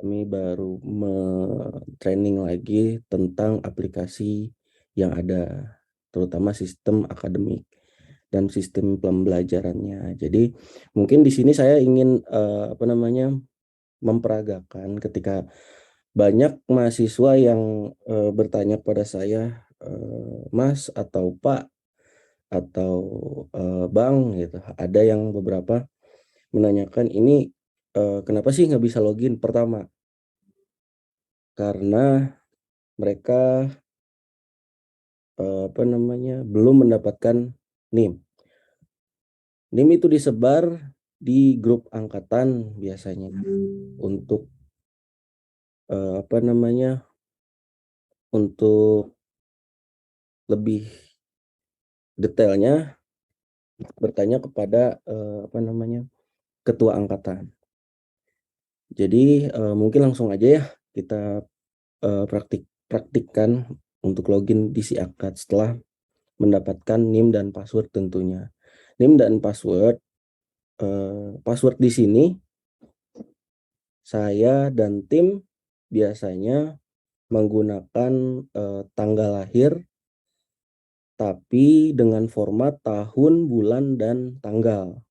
kami baru training lagi tentang aplikasi yang ada, terutama sistem akademik dan sistem pembelajarannya. Jadi mungkin di sini saya ingin memperagakan ketika banyak mahasiswa yang bertanya kepada saya, Mas atau Pak atau Bang gitu. Ada yang beberapa menanyakan ini kenapa sih nggak bisa login? Pertama, karena mereka belum mendapatkan NIM. NIM itu disebar di grup angkatan biasanya untuk untuk lebih detailnya bertanya kepada ketua angkatan. Jadi mungkin langsung aja ya kita praktikkan untuk login di si akad setelah mendapatkan NIM dan password tentunya. NIM dan password di sini saya dan tim biasanya menggunakan tanggal lahir tapi dengan format tahun, bulan, dan tanggal.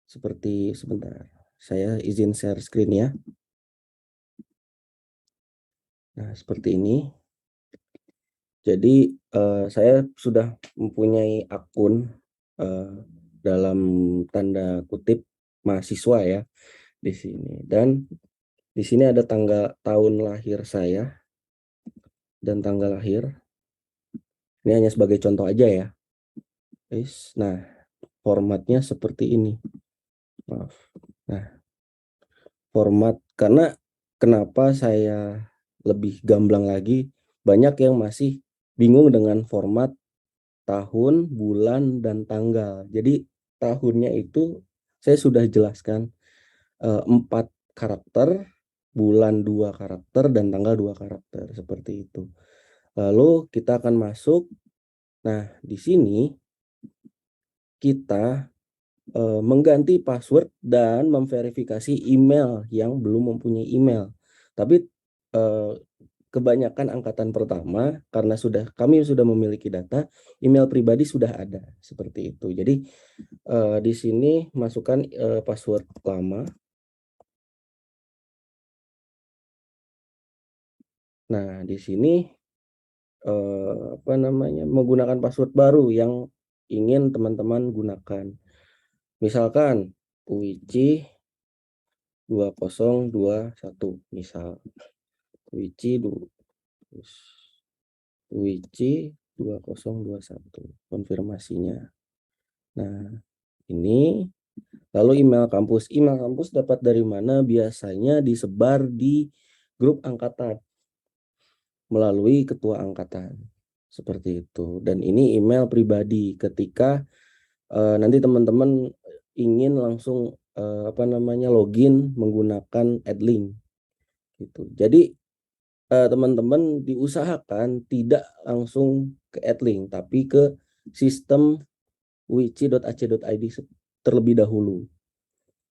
Sebentar, saya izin share screen ya. Nah, seperti ini. Jadi saya sudah mempunyai akun dalam tanda kutip mahasiswa ya di sini, dan di sini ada tahun lahir saya dan tanggal lahir. Ini hanya sebagai contoh aja ya. Nah, formatnya seperti ini. Maaf. Nah, format karena kenapa saya lebih gamblang lagi, banyak yang masih bingung dengan format tahun, bulan, dan tanggal. Jadi tahunnya itu saya sudah jelaskan 4 karakter, bulan 2 karakter, dan tanggal 2 karakter seperti itu. Lalu kita akan masuk. Nah, di sini kita mengganti password dan memverifikasi email yang belum mempunyai email. Tapi kebanyakan angkatan pertama karena kami sudah memiliki data, email pribadi sudah ada seperti itu. Jadi di sini masukkan password lama. Nah, di sini menggunakan password baru yang ingin teman-teman gunakan. Misalkan Uici 2021 misal. Uici 2021 konfirmasinya. Nah, ini lalu email kampus. Email kampus dapat dari mana? Biasanya disebar di grup angkatan melalui ketua angkatan. Seperti itu. Dan ini email pribadi ketika nanti teman-teman ingin langsung login menggunakan Adlink gitu. Jadi teman-teman diusahakan tidak langsung ke Adlink tapi ke sistem wici.ac.id terlebih dahulu.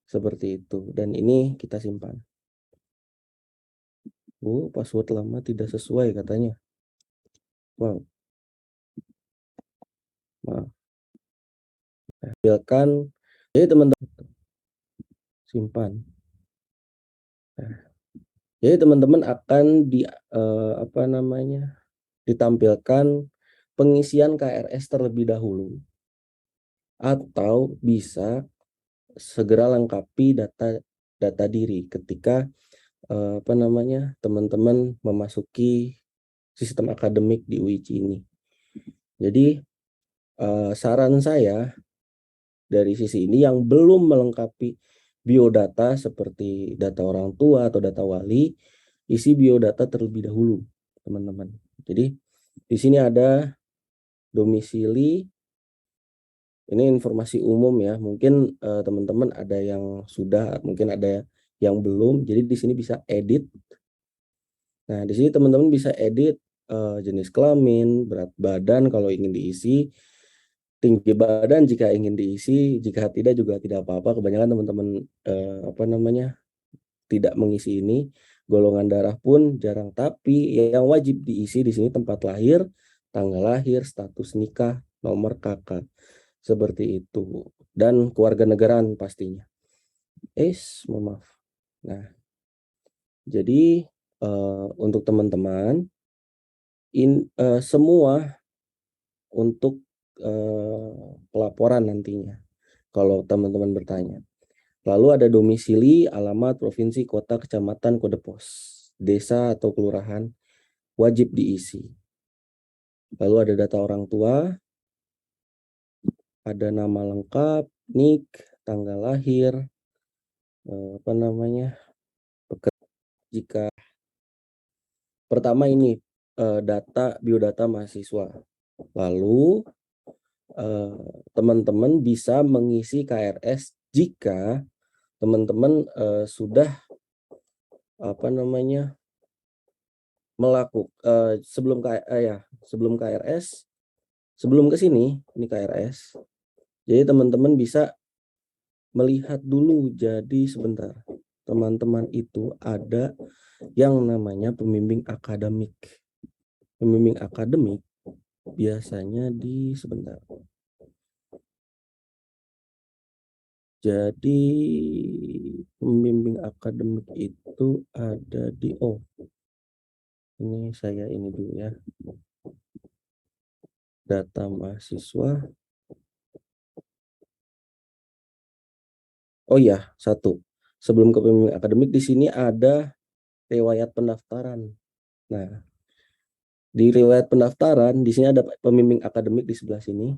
Seperti itu. Dan ini kita simpan. Password lama tidak sesuai katanya. Wow. Maaf. Tampilkan. Jadi teman-teman simpan. Jadi teman-teman akan ditampilkan pengisian KRS terlebih dahulu, atau bisa segera lengkapi data diri ketika teman-teman memasuki sistem akademik di UIC ini. Jadi saran saya dari sisi ini yang belum melengkapi biodata seperti data orang tua atau data wali, isi biodata terlebih dahulu, teman-teman. Jadi di sini ada domisili. Ini informasi umum ya. Mungkin teman-teman ada yang sudah, mungkin ada yang belum. Jadi di sini bisa edit. Nah, di sini teman-teman bisa edit jenis kelamin, berat badan kalau ingin diisi, tinggi badan jika ingin diisi, jika tidak juga tidak apa-apa. Kebanyakan teman-teman tidak mengisi ini. Golongan darah pun jarang, tapi yang wajib diisi di sini tempat lahir, tanggal lahir, status nikah, nomor KK. Seperti itu. Dan keluarga negaraan pastinya. Mohon maaf. Nah, jadi untuk teman-teman semua untuk pelaporan nantinya kalau teman-teman bertanya. Lalu ada domisili, alamat, provinsi, kota, kecamatan, kode pos, desa atau kelurahan wajib diisi. Lalu ada data orang tua, ada nama lengkap, nik, tanggal lahir, jika pertama ini data biodata mahasiswa. Lalu teman-teman bisa mengisi KRS jika teman-teman sudah sebelum KRS, sebelum ke sini ini KRS. Jadi teman-teman bisa melihat dulu. Jadi sebentar, teman-teman itu ada yang namanya pembimbing akademik. Pembimbing akademik biasanya sebentar. Jadi pembimbing akademik itu ada di ini saya ini dulu ya. Data mahasiswa. Oh ya, satu. Sebelum ke pembimbing akademik di sini ada riwayat pendaftaran. Nah, di riwayat pendaftaran di sini ada pembimbing akademik di sebelah sini.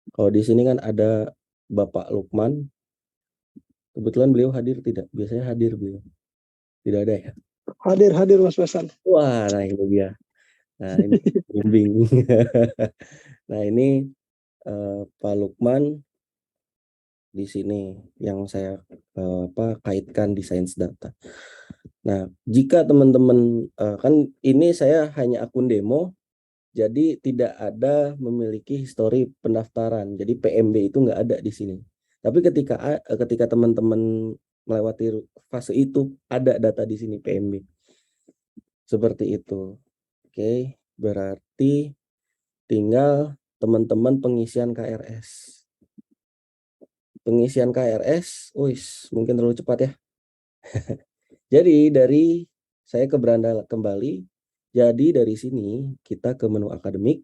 Kalau di sini kan ada Bapak Lukman. Kebetulan beliau hadir tidak? Biasanya hadir beliau. Tidak ada ya? Hadir Mas Besan. Wah, nah ini dia. Nah, ini pembimbing. Nah, ini Pak Lukman di sini yang saya kaitkan di Sains Data. Nah, jika teman-teman kan ini saya hanya akun demo, jadi tidak ada memiliki histori pendaftaran. Jadi PMB itu nggak ada di sini. Tapi ketika teman-teman melewati fase itu, ada data di sini PMB. Seperti itu. Oke, berarti tinggal teman-teman pengisian KRS. Pengisian KRS, mungkin terlalu cepat ya. Jadi dari saya ke beranda kembali. Jadi dari sini kita ke menu akademik,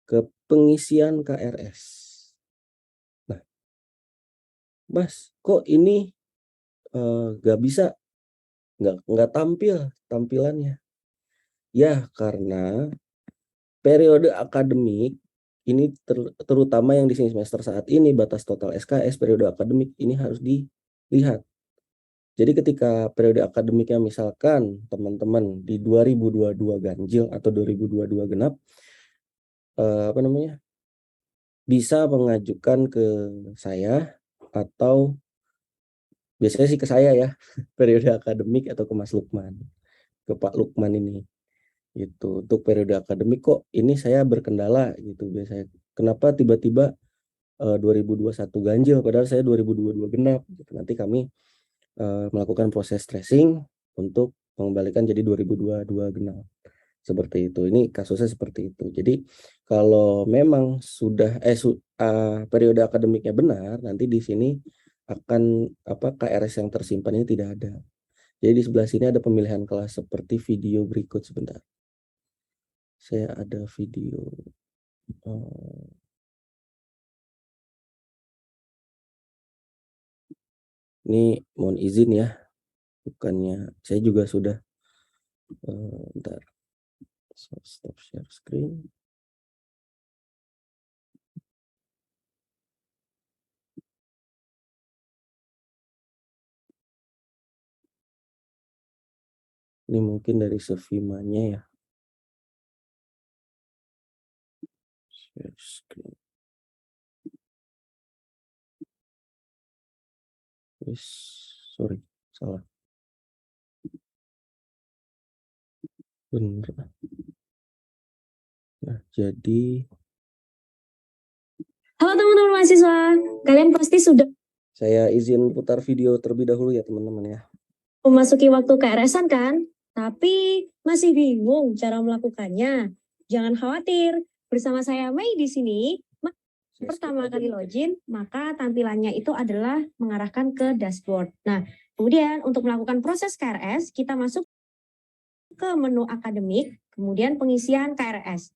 ke pengisian KRS. Nah, Mas, kok ini nggak bisa, nggak tampil tampilannya? Ya, karena periode akademik ini terutama yang di sini semester saat ini batas total SKS periode akademik ini harus dilihat. Jadi ketika periode akademiknya misalkan teman-teman di 2022 ganjil atau 2022 genap, bisa mengajukan ke saya atau biasanya sih ke saya ya, periode akademik atau ke Mas Lukman, ke Pak Lukman ini. Gitu. Untuk periode akademik kok ini saya berkendala gitu biasanya. Kenapa tiba-tiba 2021 ganjil padahal saya 2022 genap gitu. Nanti kami melakukan proses tracing untuk mengembalikan jadi 2022 genap. Seperti itu. Ini kasusnya seperti itu. Jadi kalau memang sudah periode akademiknya benar, nanti di sini akan KRS yang tersimpan ini tidak ada. Jadi di sebelah sini ada pemilihan kelas seperti video berikut sebentar. Saya ada video. Ini mohon izin ya, bukannya saya juga sudah bentar. Stop share screen. Ini mungkin dari Sevimanya ya. Share screen. Sorry, salah. Bener. Nah, jadi halo teman-teman mahasiswa, kalian pasti sudah. Saya izin putar video terlebih dahulu ya teman-teman ya. Memasuki waktu KRS-an kan? Tapi masih bingung cara melakukannya. Jangan khawatir, bersama saya Mei di sini. Pertama kali login, maka tampilannya itu adalah mengarahkan ke dashboard. Nah, kemudian untuk melakukan proses KRS, kita masuk ke menu akademik, kemudian pengisian KRS.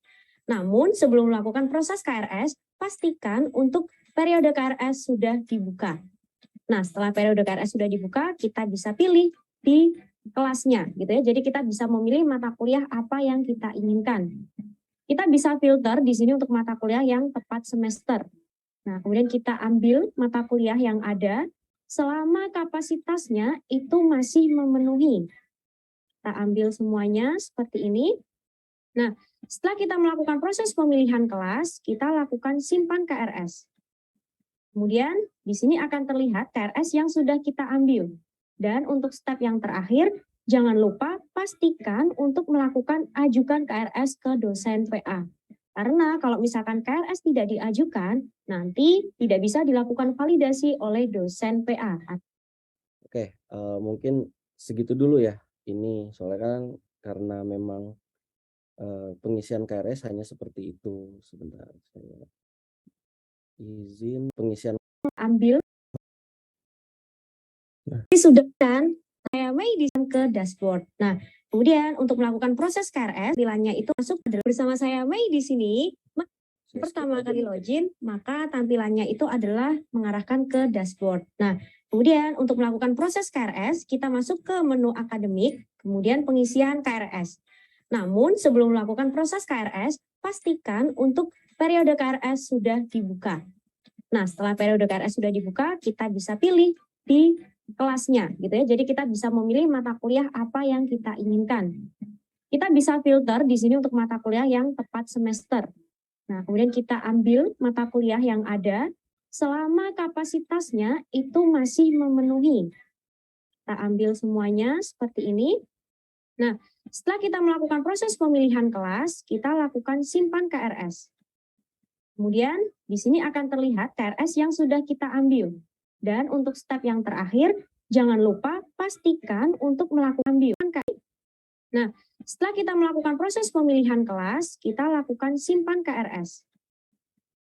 Namun sebelum melakukan proses KRS, pastikan untuk periode KRS sudah dibuka. Nah, setelah periode KRS sudah dibuka, kita bisa pilih di kelasnya gitu ya. Jadi kita bisa memilih mata kuliah apa yang kita inginkan. Kita bisa filter di sini untuk mata kuliah yang tepat semester. Nah, kemudian kita ambil mata kuliah yang ada selama kapasitasnya itu masih memenuhi. Kita ambil semuanya seperti ini. Nah, setelah kita melakukan proses pemilihan kelas, kita lakukan simpan KRS. Kemudian di sini akan terlihat KRS yang sudah kita ambil. Dan untuk step yang terakhir, jangan lupa pastikan untuk melakukan ajukan KRS ke dosen PA. Karena kalau misalkan KRS tidak diajukan, nanti tidak bisa dilakukan validasi oleh dosen PA. Oke, mungkin segitu dulu ya. Ini soalnya kan karena memang pengisian KRS hanya seperti itu. Sebentar, saya izin pengisian. Ambil. Ini sudah kan, saya Mei ke dashboard. Nah, kemudian untuk melakukan proses KRS, tampilannya itu masuk bersama saya Mei di sini. Pertama kali login, maka tampilannya itu adalah mengarahkan ke dashboard. Nah, kemudian untuk melakukan proses KRS, kita masuk ke menu akademik, kemudian pengisian KRS. Namun sebelum melakukan proses KRS, pastikan untuk periode KRS sudah dibuka. Nah, setelah periode KRS sudah dibuka, kita bisa pilih di kelasnya gitu ya. Jadi kita bisa memilih mata kuliah apa yang kita inginkan. Kita bisa filter di sini untuk mata kuliah yang tepat semester. Nah, kemudian kita ambil mata kuliah yang ada selama kapasitasnya itu masih memenuhi. Kita ambil semuanya seperti ini. Nah, setelah kita melakukan proses pemilihan kelas, kita lakukan simpan KRS. Kemudian di sini akan terlihat KRS yang sudah kita ambil. Dan untuk step yang terakhir, jangan lupa pastikan untuk melakukan KRS. Nah, setelah kita melakukan proses pemilihan kelas, kita lakukan simpan KRS.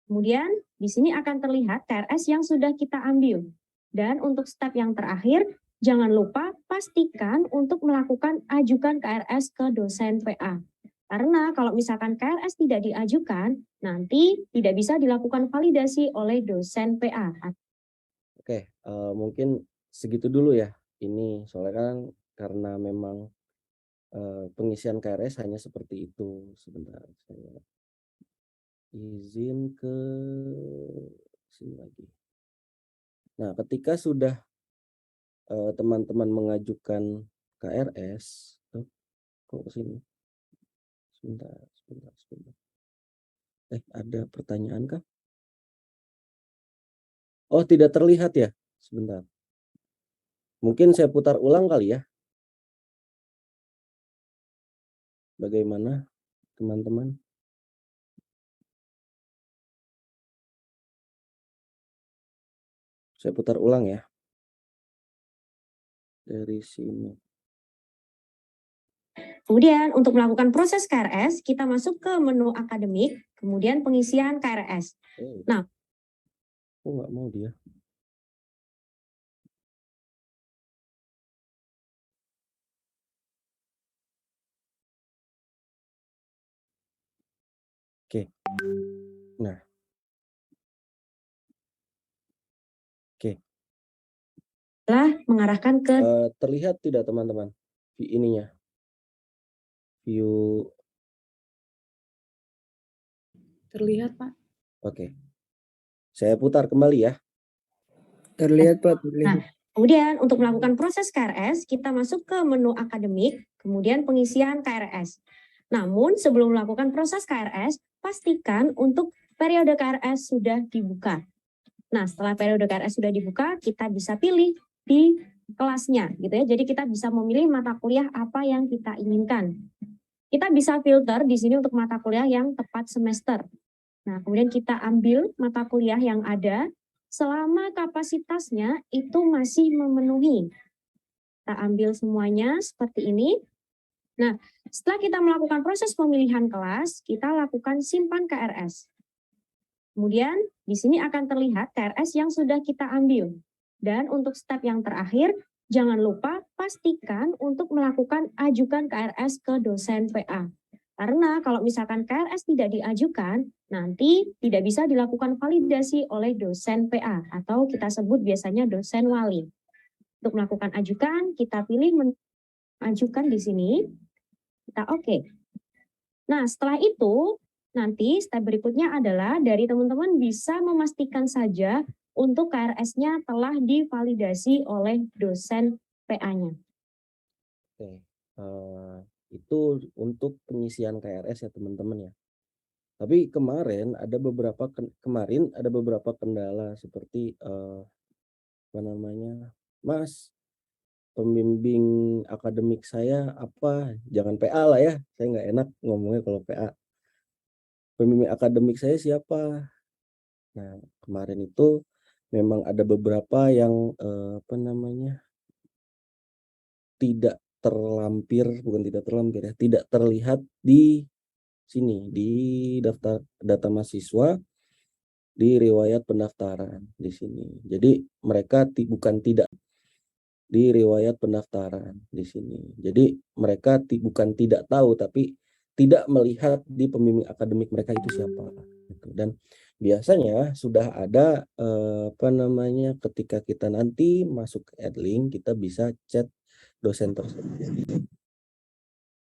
Kemudian di sini akan terlihat KRS yang sudah kita ambil. Dan untuk step yang terakhir, jangan lupa pastikan untuk melakukan ajukan KRS ke dosen PA. Karena kalau misalkan KRS tidak diajukan, nanti tidak bisa dilakukan validasi oleh dosen PA. Oke, mungkin segitu dulu ya. Ini soalnya kan karena memang pengisian KRS hanya seperti itu. Sebentar, saya izin ke sini lagi. Nah, ketika sudah teman-teman mengajukan KRS, kok ke sini? Sebentar. Ada pertanyaan kah? Oh, tidak terlihat ya? Sebentar. Mungkin saya putar ulang kali ya. Bagaimana, teman-teman? Saya putar ulang ya. Dari sini. Kemudian untuk melakukan proses KRS, kita masuk ke menu akademik, kemudian pengisian KRS. Nah, kok nggak mau dia? Oke. Nah. Oke. Mengarahkan ke terlihat tidak teman-teman ininya? View. Terlihat, Pak. Oke. Saya putar kembali ya. Terlihat, Pak. Terlihat. Nah, kemudian untuk melakukan proses KRS, kita masuk ke menu akademik, kemudian pengisian KRS. Namun sebelum melakukan proses KRS, pastikan untuk periode KRS sudah dibuka. Nah, setelah periode KRS sudah dibuka, kita bisa pilih di kelasnya gitu ya. Jadi kita bisa memilih mata kuliah apa yang kita inginkan. Kita bisa filter di sini untuk mata kuliah yang tepat semester. Nah, kemudian kita ambil mata kuliah yang ada selama kapasitasnya itu masih memenuhi. Kita ambil semuanya seperti ini. Nah, setelah kita melakukan proses pemilihan kelas, kita lakukan simpan KRS. Kemudian di sini akan terlihat KRS yang sudah kita ambil. Dan untuk step yang terakhir, jangan lupa pastikan untuk melakukan ajukan KRS ke dosen PA. Karena kalau misalkan KRS tidak diajukan, nanti tidak bisa dilakukan validasi oleh dosen PA atau kita sebut biasanya dosen wali. Untuk melakukan ajukan, kita pilih ajukan di sini. Kita oke. Nah, setelah itu nanti step berikutnya adalah dari teman-teman bisa memastikan saja untuk KRS-nya telah divalidasi oleh dosen PA-nya. Oke, itu untuk pengisian KRS ya teman-teman ya. Tapi kemarin ada beberapa kendala seperti apa namanya, Mas, pembimbing akademik saya apa? Jangan PA lah ya, saya nggak enak ngomongnya kalau PA. Pembimbing akademik saya siapa? Nah, kemarin itu memang ada beberapa yang apa namanya, tidak tidak terlihat di sini di daftar data mahasiswa di riwayat pendaftaran di sini. Jadi mereka bukan tidak di riwayat pendaftaran di sini. Jadi mereka bukan tidak tahu tapi tidak melihat di pembimbing akademik mereka itu siapa gitu. Dan biasanya sudah ada apa namanya, ketika kita nanti masuk ke Edlink kita bisa chat dosen tersebut.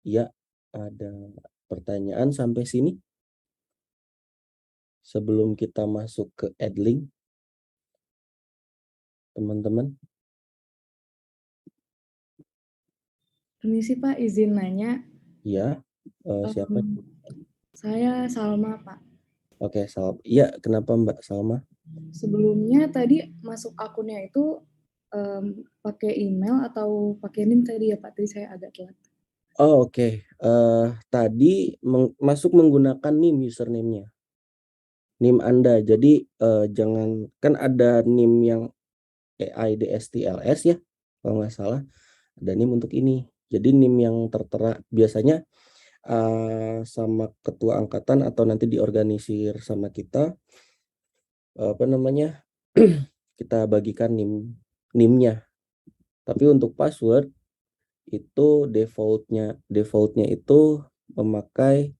Ya, ada pertanyaan sampai sini sebelum kita masuk ke Edlink, teman-teman? Permisi Pak, izin nanya. Ya, siapa? Saya Salma Pak. Oke, iya, kenapa Mbak Salma? Sebelumnya tadi masuk akunnya itu pakai email atau pakai NIM tadi ya Pak? Tadi saya agak telat. Oh, oke. Tadi masuk menggunakan NIM username-nya. NIM Anda. Jadi jangan, kan ada NIM yang EIDSTLS ya, kalau nggak salah. Ada NIM untuk ini. Jadi NIM yang tertera biasanya sama ketua angkatan atau nanti diorganisir sama kita, apa namanya, kita bagikan NIM-nya. Tapi untuk password itu defaultnya itu memakai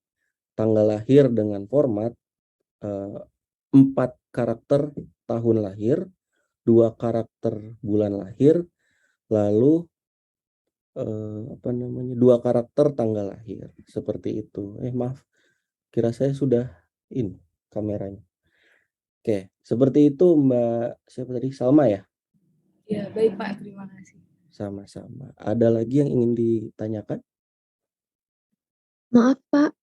tanggal lahir dengan format 4 karakter tahun lahir, 2 karakter bulan lahir, lalu apa namanya, 2 karakter tanggal lahir, seperti itu. Maaf, kira saya sudah ini kameranya. Oke, seperti itu Mbak, siapa tadi? Salma ya? Ya, baik Pak, terima kasih. Sama-sama. Ada lagi yang ingin ditanyakan? Maaf Pak,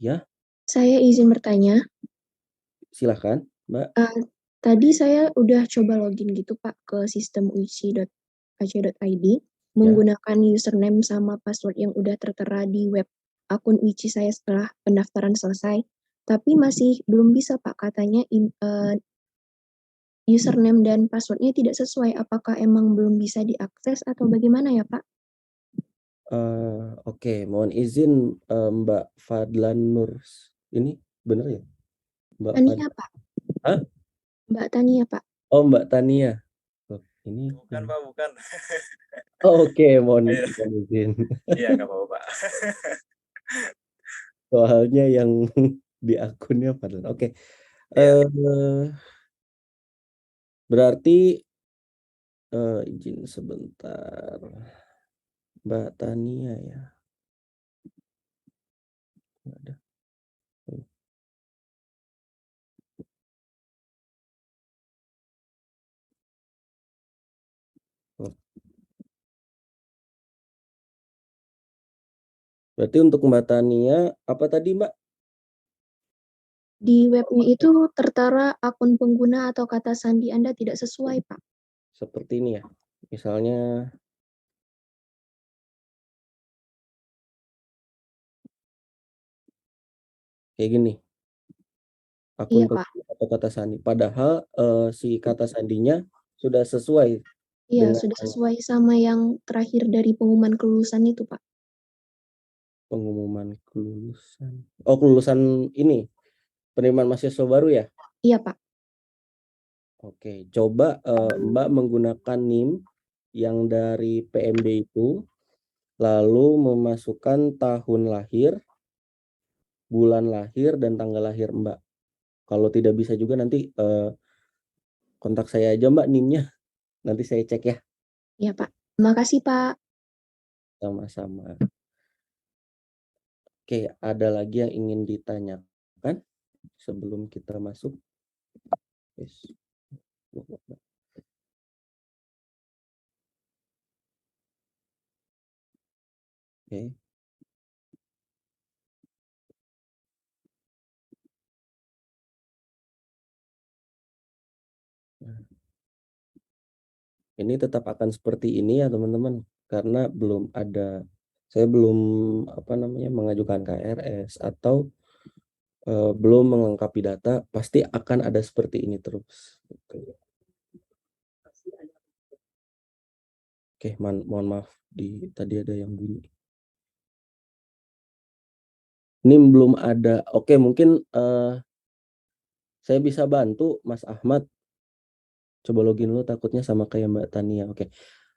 Ya, saya izin bertanya. silahkan Mbak. Tadi saya udah coba login gitu Pak ke sistem uici.ac.id menggunakan username sama password yang udah tertera di web akun Uici saya setelah pendaftaran selesai. Tapi masih belum bisa Pak, katanya username dan passwordnya tidak sesuai. Apakah emang belum bisa diakses atau bagaimana ya Pak? Oke, mohon izin Mbak Fadlan Nur. Ini benar ya? Mbak Tania Pak. Hah? Mbak Tania Pak. Oh, Mbak Tania. Oh, ini Bukan Pak, bukan. Oh, oke, mohon izin. Iya, nggak apa-apa Pak. Soalnya yang di akunnya Fadlan. Oke. Iya. Berarti izin sebentar. Mbak Tania ya. Nggak ada. Berarti untuk Mbak Tania, apa tadi Mbak? Di webnya itu tertera akun pengguna atau kata sandi Anda tidak sesuai Pak. Seperti ini ya. Misalnya kayak gini. Akun Iya Pak. atau kata sandi. Padahal si kata sandinya sudah sesuai Iya, dengan sudah sesuai sama yang terakhir dari pengumuman kelulusan itu, Pak. pengumuman kelulusan. Oh, kelulusan ini, penerimaan mahasiswa baru ya? Iya, Pak. Oke, coba Mbak menggunakan NIM yang dari PMB itu, lalu memasukkan tahun lahir, bulan lahir, dan tanggal lahir Mbak. Kalau tidak bisa juga nanti kontak saya aja Mbak NIM-nya, nanti saya cek ya. Iya, Pak. Makasih, Pak. Sama-sama. Oke, ada lagi yang ingin ditanyakan sebelum kita masuk? Yes. Oke. Nah, ini tetap akan seperti ini ya teman-teman, karena saya belum mengajukan KRS atau belum melengkapi data, pasti akan ada seperti ini terus. Oke, mohon maaf, tadi ada yang bunyi. NIM belum ada. Oke, mungkin saya bisa bantu Mas Ahmad. Coba login dulu, takutnya sama kayak Mbak Tania. Oke.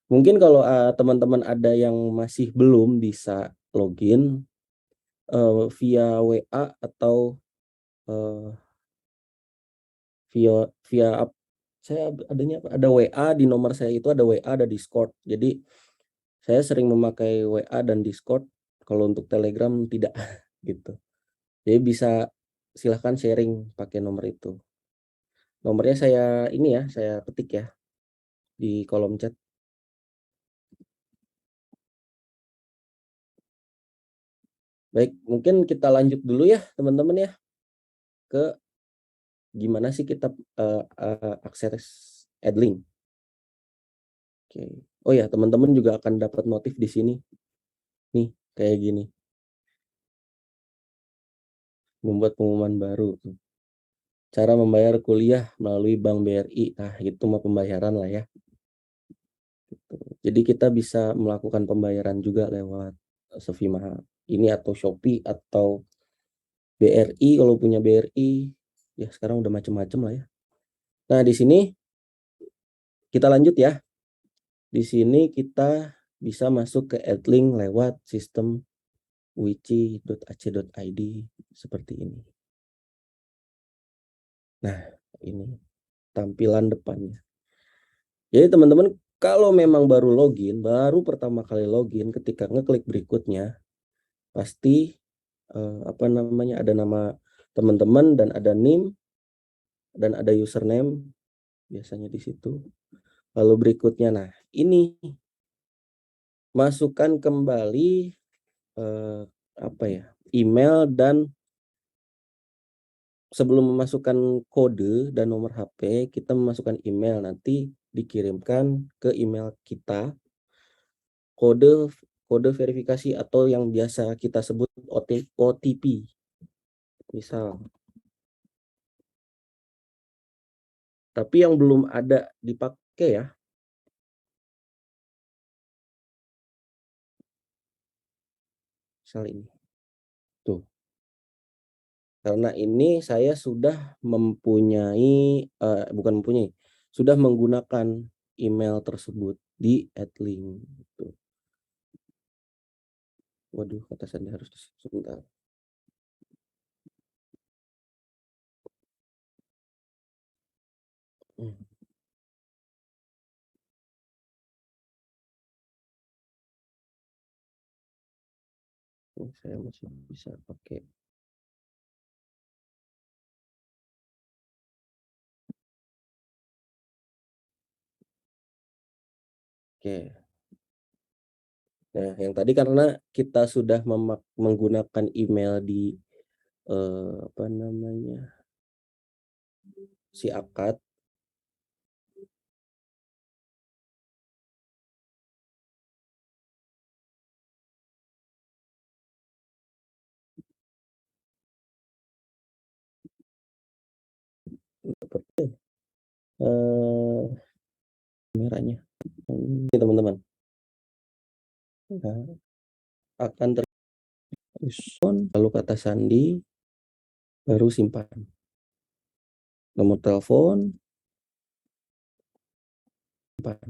Mungkin kalau teman-teman ada yang masih belum bisa login via WA atau uh, via saya ada WA di nomor saya itu, ada WA, ada Discord. Jadi saya sering memakai WA dan Discord. Kalau untuk Telegram tidak gitu. Jadi bisa silahkan sharing pakai nomor itu. Nomornya saya ketik ya di kolom chat. Baik, mungkin kita lanjut dulu ya teman-teman ya ke gimana sih kita akses Adlink. Oke. Oh ya, teman-teman juga akan dapat notif di sini. Nih, kayak gini. Membuat pengumuman baru. Cara membayar kuliah melalui Bank BRI. Nah, itu mah pembayaran lah ya. Gitu. Jadi kita bisa melakukan pembayaran juga lewat Sevima ini atau Shopee atau BRI. Kalau punya BRI, ya sekarang udah macam-macam lah ya. Nah, di sini kita lanjut ya. Di sini kita bisa masuk ke Adlink lewat sistem wici.ac.id seperti ini. Nah, ini tampilan depannya. Jadi teman-teman, kalau memang baru pertama kali login, ketika ngeklik berikutnya, pasti ada nama teman-teman dan ada NIM dan ada username biasanya di situ. Lalu berikutnya, nah ini masukkan kembali email, dan sebelum memasukkan kode dan nomor HP, kita memasukkan email, nanti dikirimkan ke email kita kode verifikasi atau yang biasa kita sebut OTP. Misal. Tapi yang belum ada dipakai ya. Misal ini. Tuh. Karena ini saya sudah sudah menggunakan email tersebut di Adlink. Tuh. Waduh, kata Sandi harus sebentar. Saya masih bisa pakai. Oke. Nah, yang tadi karena kita sudah menggunakan email di si akad. Seperti kameranya. Ini teman-teman. Nah, akan lalu kata sandi, baru simpan. Nomor telepon, simpan.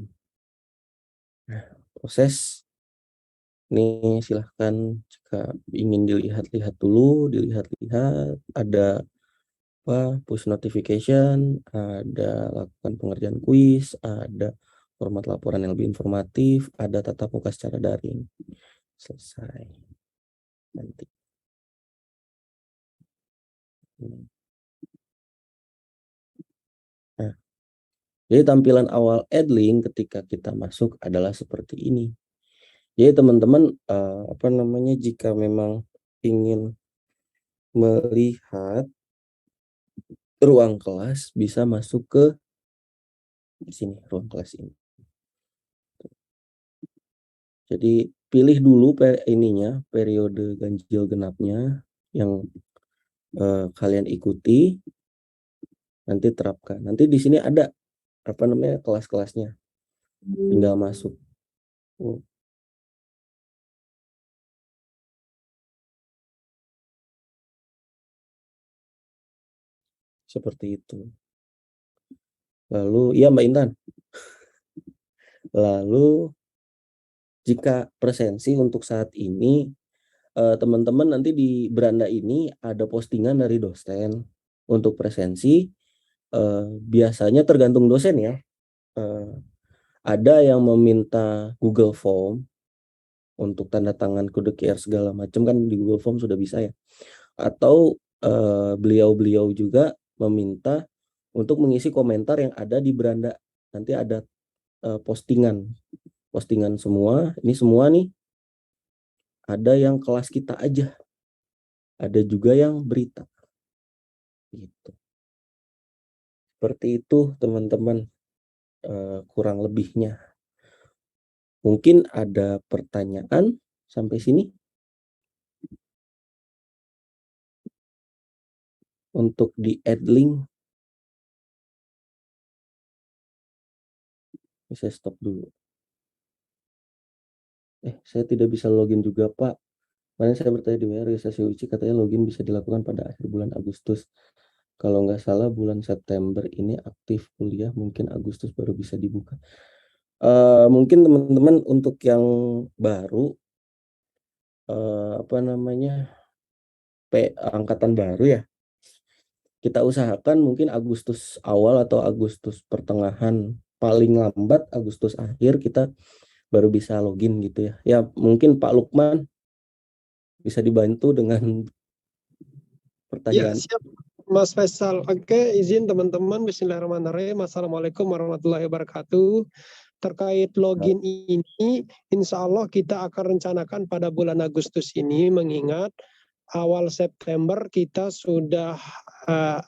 Nah, proses ini silahkan jika ingin dilihat-lihat dulu, dilihat-lihat, ada push notification, ada lakukan pengerjaan kuis, ada format laporan yang lebih informatif, ada tatap muka secara daring. Selesai. Nanti. Nah, jadi tampilan awal Edlink ketika kita masuk adalah seperti ini. Jadi teman-teman jika memang ingin melihat ruang kelas bisa masuk ke sini, ruang kelas ini. Jadi pilih dulu periode ganjil genapnya yang kalian ikuti, nanti terapkan. Nanti di sini ada kelas-kelasnya, tinggal masuk. Seperti itu. Lalu, ya Mbak Intan. Lalu, jika presensi untuk saat ini, teman-teman nanti di beranda ini ada postingan dari dosen untuk presensi. Biasanya tergantung dosen ya. Ada yang meminta Google Form untuk tanda tangan kode QR segala macam, kan di Google Form sudah bisa ya. Atau beliau-beliau juga meminta untuk mengisi komentar yang ada di beranda. Nanti ada postingan semua. Ini semua nih, ada yang kelas kita aja, ada juga yang berita gitu. Seperti itu teman-teman, kurang lebihnya. Mungkin ada pertanyaan sampai sini? Untuk di Edlink, saya stop dulu. Saya tidak bisa login juga Pak. Kemarin saya bertanya di WA registrasi UC, katanya login bisa dilakukan pada akhir bulan Agustus. Kalau nggak salah bulan September ini aktif kuliah, mungkin Agustus baru bisa dibuka. Mungkin teman-teman untuk yang baru, angkatan baru ya, kita usahakan mungkin Agustus awal atau Agustus pertengahan, paling lambat Agustus akhir kita baru bisa login gitu ya. Ya mungkin Pak Lukman bisa dibantu dengan Ya, pertanyaan. siap Mas Faisal. Oke, izin teman-teman. Bismillahirrahmanirrahim. Assalamualaikum warahmatullahi wabarakatuh. Terkait login ini, insya Allah kita akan rencanakan pada bulan Agustus ini, mengingat awal September kita sudah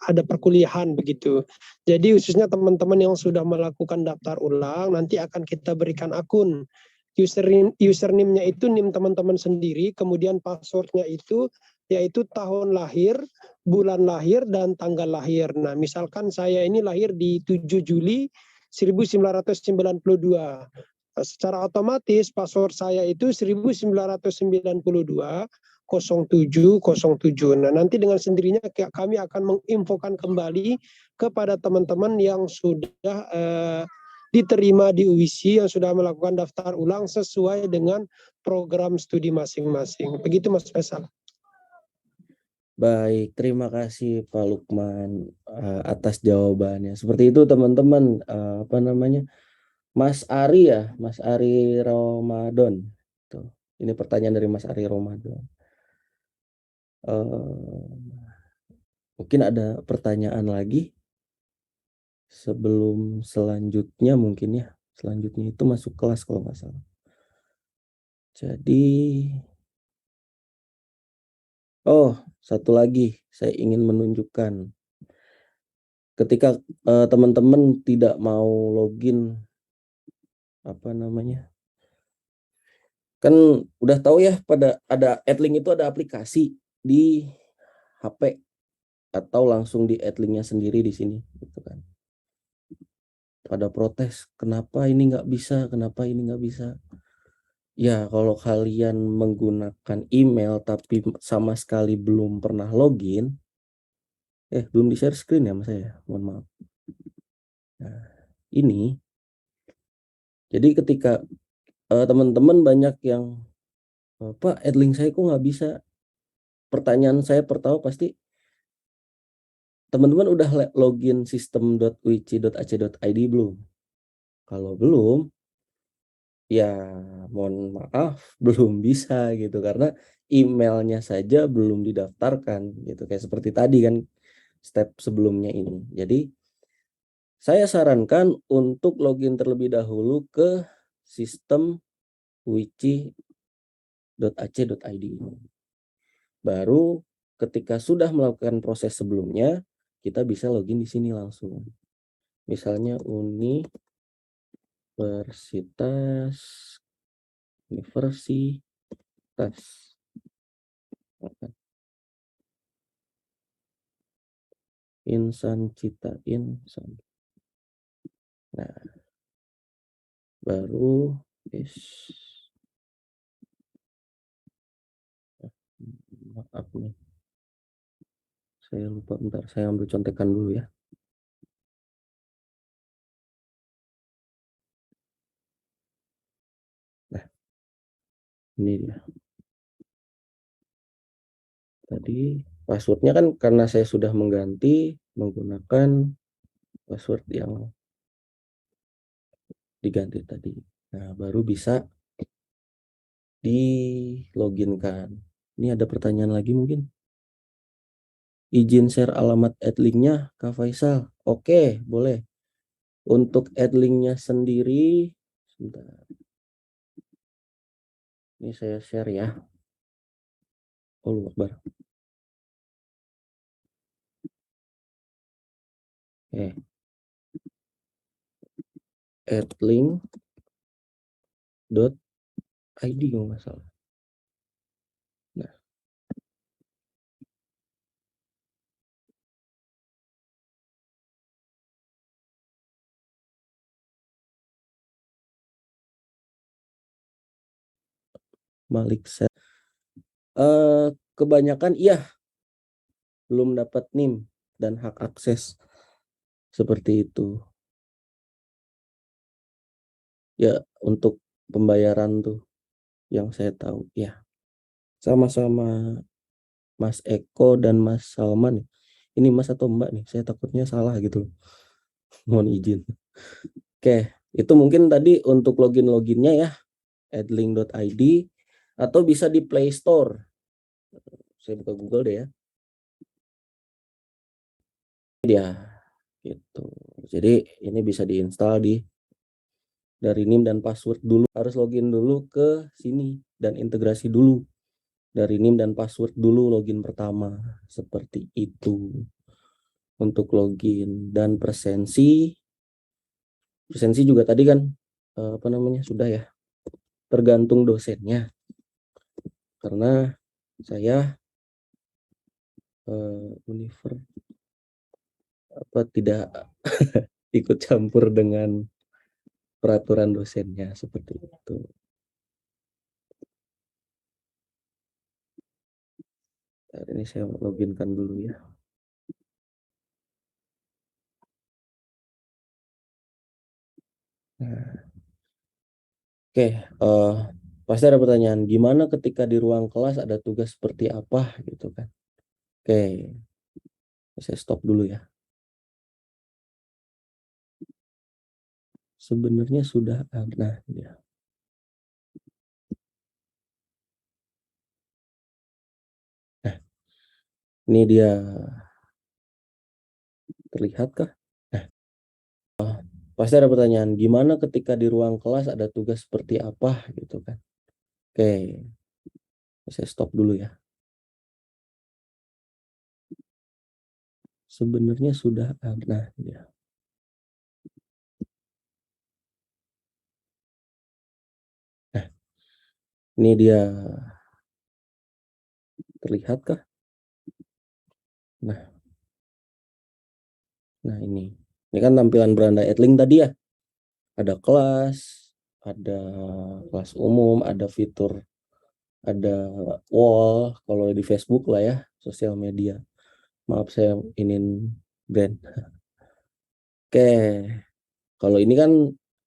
ada perkuliahan begitu. Jadi khususnya teman-teman yang sudah melakukan daftar ulang, nanti akan kita berikan akun. Username-nya itu NIM teman-teman sendiri, kemudian passwordnya itu yaitu tahun lahir, bulan lahir, dan tanggal lahir. Nah, misalkan saya ini lahir di 7 Juli 1992. Secara otomatis password saya itu 1992 0707. Nah, nanti dengan sendirinya kami akan menginfokan kembali kepada teman-teman yang sudah diterima di UISI, yang sudah melakukan daftar ulang sesuai dengan program studi masing-masing. Begitu Mas Faisal. Baik, terima kasih Pak Lukman atas jawabannya. Seperti itu teman-teman, Mas Ari ya, Mas Ari Ramadan. Tuh, ini pertanyaan dari Mas Ari Ramadan. Mungkin ada pertanyaan lagi sebelum selanjutnya mungkin ya. Selanjutnya itu masuk kelas kalau nggak salah. Jadi, satu lagi saya ingin menunjukkan. Ketika teman-teman tidak mau login, kan udah tahu ya, ada Edlink itu ada aplikasi di HP atau langsung di Edlinknya sendiri di sini gitu kan. pada protes, kenapa ini nggak bisa, kenapa ini nggak bisa. Ya, kalau kalian menggunakan email tapi sama sekali belum pernah login, belum di-share screen ya Mas saya, mohon maaf. Nah, ini, jadi ketika teman-teman banyak yang, Pak, adlink saya kok nggak bisa. Pertanyaan saya pertama pasti, teman-teman udah login sistem.uici.ac.id belum? Kalau belum, ya mohon maaf belum bisa gitu, karena emailnya saja belum didaftarkan gitu, kayak seperti tadi kan step sebelumnya ini. Jadi saya sarankan untuk login terlebih dahulu ke sistem uici.ac.id. Baru ketika sudah melakukan proses sebelumnya, kita bisa login di sini langsung. Misalnya universitas. Insan Cita Insan. Nah, baru maaf nih. Saya lupa, bentar, saya ambil contekan dulu ya. Nah, ini dia. Tadi passwordnya kan karena saya sudah mengganti menggunakan password yang diganti tadi. Nah, baru bisa di loginkan. Ini ada pertanyaan lagi mungkin. Izin share alamat adlinknya Kak Faisal. Oke, boleh. Untuk adlinknya sendiri, sebentar. Ini saya share ya. Allahu Akbar. adlink.id kalau nggak salah. Nah, Malik kebanyakan iya belum dapat NIM dan hak akses seperti itu. Ya, untuk pembayaran tuh yang saya tahu ya. Sama-sama Mas Eko dan Mas Salman. Ini Mas atau Mbak nih? Saya takutnya salah gitu. Mohon izin. Oke, itu mungkin tadi untuk login-loginnya ya, adlink.id, atau bisa di Play Store. Saya buka Google deh ya. Dia gitu. Jadi ini bisa diinstal dari NIM dan password dulu. Harus login dulu ke sini dan integrasi dulu. Dari NIM dan password dulu login pertama. Seperti itu. Untuk login dan presensi juga tadi kan sudah ya. Tergantung dosennya. Karena saya tidak ikut campur dengan peraturan dosennya seperti itu. Ini saya loginkan dulu ya. Nah. Oke, pasti ada pertanyaan, gimana ketika di ruang kelas ada tugas seperti apa gitu kan. Oke, saya stop dulu ya. Sebenarnya sudah ada ya. Nah, ini dia, terlihatkah? Nah, pasti ada pertanyaan, gimana ketika di ruang kelas ada tugas seperti apa gitu kan. Oke, saya stop dulu ya. Sebenarnya sudah ada ya. Nah, ini dia, terlihatkah? Nah ini kan tampilan beranda adlink tadi ya. ada kelas, ada kelas umum, ada fitur, ada wall, kalau di Facebook lah ya, sosial media. Maaf saya inin brand. Oke, kalau ini kan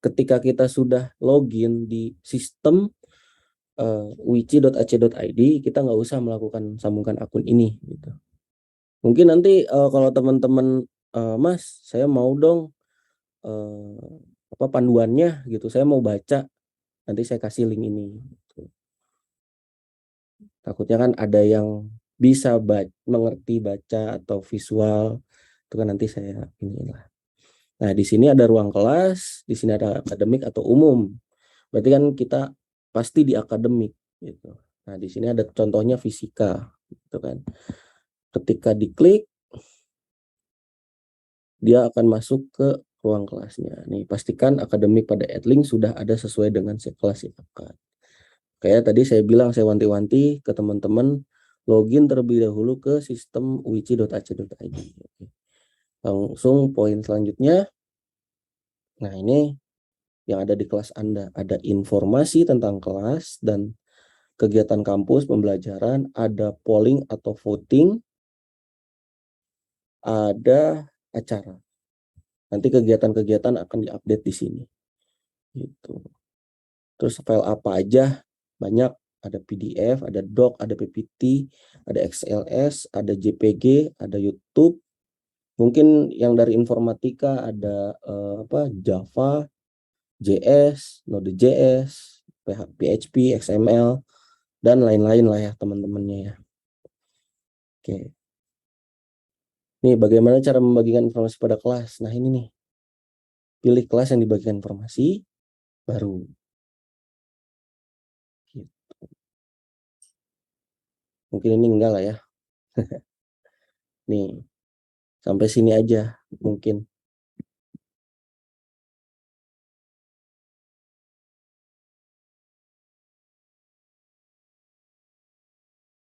ketika kita sudah login di sistem wici.ac.id, kita nggak usah melakukan sambungkan akun ini gitu. Mungkin nanti kalau teman-teman Mas, saya mau dong panduannya gitu, saya mau baca, nanti saya kasih link ini gitu. Takutnya kan ada yang bisa mengerti baca atau visual, itu kan nanti saya inilah. Nah, di sini ada ruang kelas, di sini ada akademik atau umum. Berarti kan kita pasti di akademik gitu. Nah, di sini ada contohnya fisika gitu kan. Ketika diklik, dia akan masuk ke ruang kelasnya. Nih, pastikan akademik pada Edlink sudah ada sesuai dengan kelas silakan. Kayak tadi saya bilang, saya wanti-wanti ke teman-teman login terlebih dahulu ke sistem wici.ac.id. Langsung poin selanjutnya. Nah, ini yang ada di kelas Anda. Ada informasi tentang kelas dan kegiatan kampus, pembelajaran, ada polling atau voting, ada acara. Nanti kegiatan-kegiatan akan diupdate di sini. Gitu. Terus file apa aja? Banyak, ada PDF, ada doc, ada PPT, ada XLS, ada JPG, ada YouTube. Mungkin yang dari informatika ada Java, JS, Node.js, PHP, XML, dan lain-lain lah ya teman-temannya ya. Oke. Nih bagaimana cara membagikan informasi pada kelas? Nah ini nih. Pilih kelas yang dibagikan informasi baru. Gitu. Mungkin ini enggak lah ya. Nih, sampai sini aja mungkin.